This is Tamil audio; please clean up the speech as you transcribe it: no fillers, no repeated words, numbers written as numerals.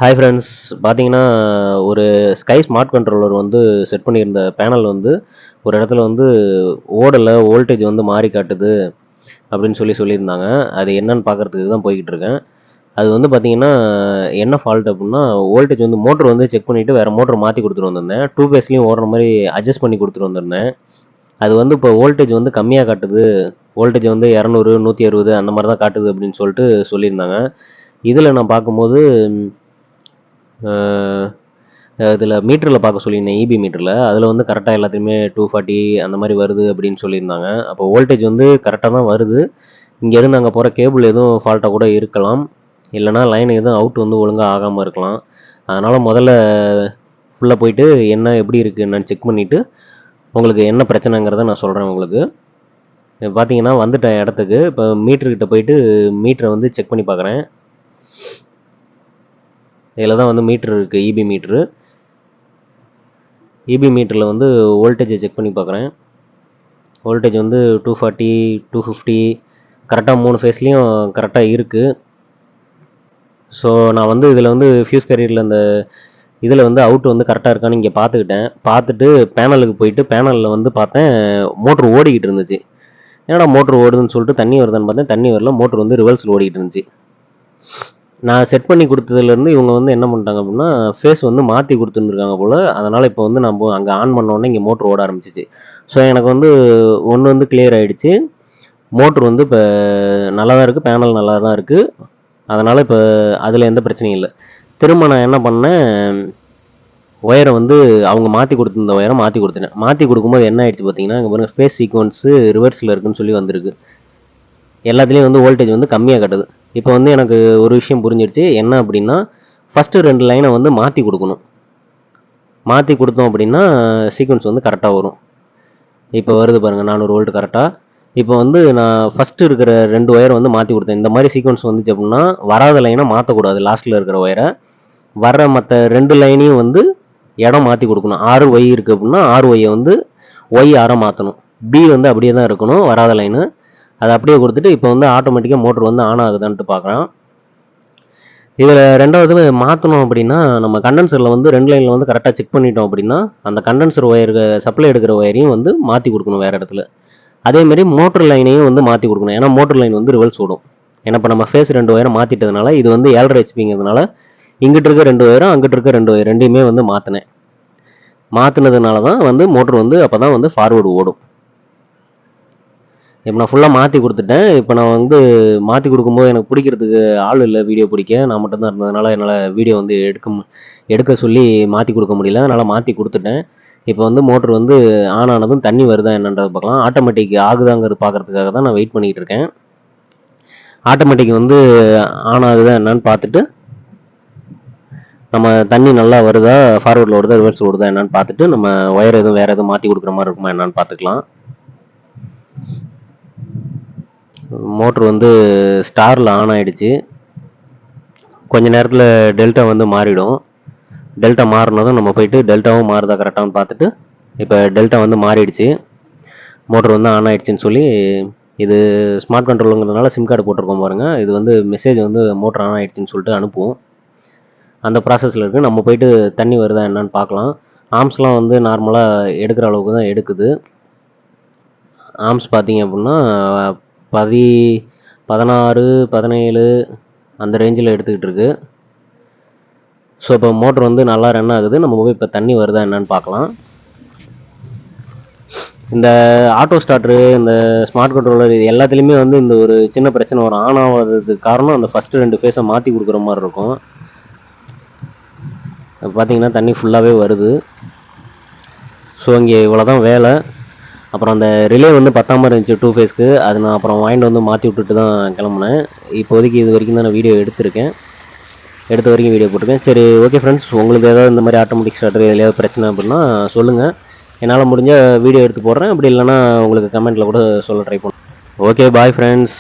Hi friends. பார்த்தீங்கன்னா, ஒரு ஸ்கை ஸ்மார்ட் கண்ட்ரோலர் வந்து செட் பண்ணியிருந்த பேனல் வந்து ஒரு இடத்துல வந்து ஓடல, வோல்டேஜ் வந்து மாறி காட்டுது அப்படின்னு சொல்லியிருந்தாங்க. அது என்னன்னு பார்க்கறதுக்கு தான் போய்க்கிட்டு இருக்கேன். அது வந்து பார்த்தீங்கன்னா, என்ன ஃபால்ட் அப்படின்னா, வோல்டேஜ் வந்து மோட்டர் வந்து செக் பண்ணிட்டு வேற மோட்டர் மாத்தி குடுத்துட்டு வந்திருந்தேன். 2 பேஸ்லயும் ஓடுற மாரி அட்ஜஸ்ட் பண்ணி குடுத்துட்டு வந்திருந்தேன். அது வந்து இப்போ வோல்டேஜ் வந்து கம்மியா காட்டுது. வோல்டேஜ் வந்து 200, 160 அந்த மாரி தான் காட்டுது அப்படின்னு சொல்லியிருந்தாங்க. இதில நான் பார்க்கும்போது இதில மீட்டரில் பார்க்க சொல்லியிருந்தேன், இபி மீட்டரில். அதில் வந்து கரெக்டாக எல்லாத்தையுமே 240 அந்த மாதிரி வருது அப்படின்னு சொல்லியிருந்தாங்க. அப்போ வோல்டேஜ் வந்து கரெக்டாக தான் வருது. இங்கேருந்து அங்கே போகிற கேபிள் எதுவும் ஃபால்ட்டாக கூட இருக்கலாம், இல்லைனா லைன் எதுவும் அவுட் வந்து ஒழுங்காக ஆகாமல் இருக்கலாம். அதனால் முதல்ல ஃபுல்லாக போயிட்டு என்ன எப்படி இருக்குது என்னன்னு செக் பண்ணிவிட்டு உங்களுக்கு என்ன பிரச்சனைங்கிறத நான் சொல்கிறேன் உங்களுக்கு. பார்த்தீங்கன்னா வந்துட்டேன் இடத்துக்கு. இப்போ மீட்டர்கிட்ட போயிட்டு மீட்டரை வந்து செக் பண்ணி பார்க்குறேன். இதில் தான் வந்து மீட்ரு இருக்குது, இபி மீட்ரு. இபி மீட்டரில் வந்து வோல்டேஜை செக் பண்ணி பார்க்குறேன். வோல்டேஜ் வந்து 240, 250 கரெக்டாக 3 ஃபேஸ்லேயும் கரெக்டாக இருக்குது. ஸோ நான் வந்து இதில் வந்து ஃபியூஸ் கேரியரில் இந்த இதில் வந்து அவுட் வந்து கரெக்டாக இருக்கான்னு இங்கே பார்த்துக்கிட்டேன். பார்த்துட்டு பேனலுக்கு போயிட்டு பேனலில் வந்து பார்த்தேன், மோட்ரு ஓடிக்கிட்டு இருந்துச்சு. ஏன்னா மோட்ரு ஓடுதுன்னு சொல்லிட்டு தண்ணி வருதான்னு பார்த்தேன், தண்ணி வரல. மோட்ரு வந்து ரிவர்ஸில் ஓடிக்கிட்டு இருந்துச்சு. நான் செட் பண்ணி கொடுத்ததுலேருந்து இவங்க வந்து என்ன பண்ணிட்டாங்க அப்படின்னா, ஃபேஸ் வந்து மாற்றி கொடுத்துருந்துருக்காங்க போல். அதனால் இப்போ வந்து நம்ம அங்கே ஆன் பண்ணோடனே இங்கே மோட்ரு ஓட ஆரம்பிச்சிச்சு. ஸோ எனக்கு வந்து ஒன்று வந்து கிளியர் ஆகிடுச்சு. மோட்ரு வந்து இப்போ நல்லா தான் இருக்குது, பேனல் நல்லா தான் இருக்குது. அதனால் இப்போ அதில் எந்த பிரச்சனையும் இல்லை. திரும்ப நான் என்ன பண்ணேன், ஒயரை வந்து அவங்க மாற்றி கொடுத்துருந்த ஒயரை மாற்றி கொடுத்துட்டேன். மாற்றி கொடுக்கும்போது என்ன ஆயிடுச்சு பார்த்தீங்கன்னா, இங்கே பாருங்கள், ஃபேஸ் சீக்வன்ஸு ரிவர்ஸில் இருக்குன்னு சொல்லி வந்திருக்கு. எல்லாத்துலேயும் வந்து வோல்டேஜ் வந்து கம்மியாக காட்டுது. இப்போ வந்து எனக்கு ஒரு விஷயம் புரிஞ்சிடுச்சு. என்ன அப்படின்னா, ஃபஸ்ட்டு 2 லைனை வந்து மாற்றி கொடுக்கணும். மாற்றி கொடுத்தோம் அப்படின்னா சீக்வன்ஸ் வந்து கரெக்டாக வரும். இப்போ வருது பாருங்கள், 400 வோல்ட் கரெக்டாக. இப்போ வந்து நான் ஃபஸ்ட்டு இருக்கிற 2 ஒயரை வந்து மாற்றி கொடுத்தேன். இந்த மாதிரி சீக்வன்ஸ் வந்துச்சு அப்படின்னா வராத லைனை மாற்றக்கூடாது. லாஸ்ட்டில் இருக்கிற ஒயரை வர மற்ற 2 லைனையும் வந்து இடம் மாற்றி கொடுக்கணும். 6 ஒய் இருக்குது அப்படின்னா 6 ஒய்யை வந்து ஒய் 6 மாற்றணும். பி வந்து அப்படியே தான் இருக்கணும், வராத லைனு. அதை அப்படியே கொடுத்துட்டு இப்போ வந்து ஆட்டோமேட்டிக்காக மோட்ரு வந்து ஆன் ஆகுதான்ட்டு பார்க்குறேன். இதில் ரெண்டாவது மாற்றணும் அப்படின்னா, நம்ம கண்டென்சரில் வந்து 2 லைனில் வந்து கரெக்டாக செக் பண்ணிட்டோம் அப்படின்னா, அந்த கண்டென்சர் ஒயருக்கு சப்ளை எடுக்கிற ஒயரையும் வந்து மாற்றி கொடுக்கணும் வேறு இடத்துல. அதேமாரி மோட்டர் லைனையும் வந்து மாற்றி கொடுக்கணும். ஏன்னா மோட்டர் லைன் வந்து ரிவர்ஸ் ஓடும். ஏன்னா இப்போ நம்ம ஃபேஸ் 2 ஒயரை மாற்றிட்டதுனால, இது வந்து 7.5 ஹெச்பிங்கிறதுனால இங்கிட்டு இருக்க 2 ஒயரும் அங்கிட்டு இருக்க 2 ஒயர் ரெண்டையுமே வந்து மாற்றினேன். மாற்றினதுனால தான் வந்து மோட்ரு வந்து அப்போ தான் வந்து ஃபார்வேர்டு ஓடும். இப்போ நான் ஃபுல்லாக மாற்றி கொடுத்துட்டேன். இப்போ நான் வந்து மாற்றி கொடுக்கும்போது எனக்கு பிடிக்கிறதுக்கு ஆள் இல்லை, வீடியோ பிடிக்க. நான் மட்டும்தான் இருந்ததுனால என்னால் வீடியோ வந்து எடுக்க சொல்லி மாற்றி கொடுக்க முடியல. அதனால் மாற்றி கொடுத்துட்டேன். இப்போ வந்து மோட்ரு வந்து ஆன் ஆனதும் தண்ணி வருதா என்னன்றதை பார்க்கலாம். ஆட்டோமேட்டிக் ஆகுதாங்கிறது பார்க்குறதுக்காக தான் நான் வெயிட் பண்ணிக்கிட்டு இருக்கேன். ஆட்டோமேட்டிக் வந்து ஆன் ஆகுதா என்னன்னு பார்த்துட்டு, நம்ம தண்ணி நல்லா வருதா, ஃபார்வர்டில் ஓடுதா, ரிவர்ஸ் ஓடுதா என்னன்னு பார்த்துட்டு, நம்ம ஒயர் எதுவும் வேறு எதுவும் மாற்றி கொடுக்குற மாதிரி இருக்குமா என்னன்னு பார்த்துக்கலாம். மோட்ரு வந்து ஸ்டாரில் ஆன் ஆகிடுச்சு. கொஞ்ச நேரத்தில் டெல்டா வந்து மாறிடும். டெல்டா மாறினதும் நம்ம போயிட்டு டெல்டாவும் மாறுதா கரெக்டானு பார்த்துட்டு, இப்போ டெல்டா வந்து மாறிடுச்சு, மோட்ரு வந்து ஆன் ஆகிடுச்சின்னு சொல்லி, இது ஸ்மார்ட் கண்ட்ரோலுங்கிறதுனால சிம் கார்டு போட்டிருக்கோம் பாருங்கள். இது வந்து மெசேஜ் வந்து மோட்ரு ஆன் ஆகிடுச்சின்னு சொல்லிட்டு அனுப்புவோம். அந்த ப்ராசஸில் இருக்குது. நம்ம போயிட்டு தண்ணி வருதா என்னன்னு பார்க்கலாம். ஆர்ம்ஸ்லாம் வந்து நார்மலாக எடுக்கிற அளவுக்கு தான் எடுக்குது. ஆர்ம்ஸ் பார்த்தீங்க அப்படின்னா 16, 17 அந்த ரேஞ்சில் எடுத்துக்கிட்டு இருக்கு. ஸோ இப்போ மோட்ரு வந்து நல்லா ரன் ஆகுது. நம்ம போய் இப்போ தண்ணி வருதா என்னன்னு பார்க்கலாம். இந்த ஆட்டோ ஸ்டார்ட்ரு, இந்த ஸ்மார்ட் கண்ட்ரோலர், இது எல்லாத்துலேயுமே வந்து இந்த ஒரு சின்ன பிரச்சனை வரும். ஆன் ஆகிறதுக்கு காரணம் அந்த ஃபஸ்ட்டு 2 ஃபேஸை மாற்றி கொடுக்குற மாதிரி இருக்கும். பார்த்தீங்கன்னா தண்ணி ஃபுல்லாகவே வருது. ஸோ இங்கே இவ்வளோ தான் வேலை. அப்புறம் அந்த ரிலே வந்து பத்தாமல் இருந்துச்சு 2 ஃபேஸ்க்கு. அது நான் அப்புறம் வாங்கிட்டு வந்து மாற்றி விட்டுட்டு தான் கிளம்புனேன். இப்போதைக்கு இது வரைக்கும் தான் நான் வீடியோ எடுத்திருக்கேன். எடுத்த வரைக்கும் வீடியோ போட்டிருக்கேன். சரி, ஓகே ஃப்ரெண்ட்ஸ், உங்களுக்கு ஏதாவது இந்த மாதிரி ஆட்டோமேட்டிக் ஸ்டார்டர் எதுலையாவது பிரச்சனை அப்படின்னா சொல்லுங்கள். என்னால் முடிஞ்ச வீடியோ எடுத்து போடுறேன். அப்படி இல்லைனா உங்களுக்கு கமெண்ட்டில் கூட சொல்ல ட்ரை பண்ணுறேன். Okay, bye friends.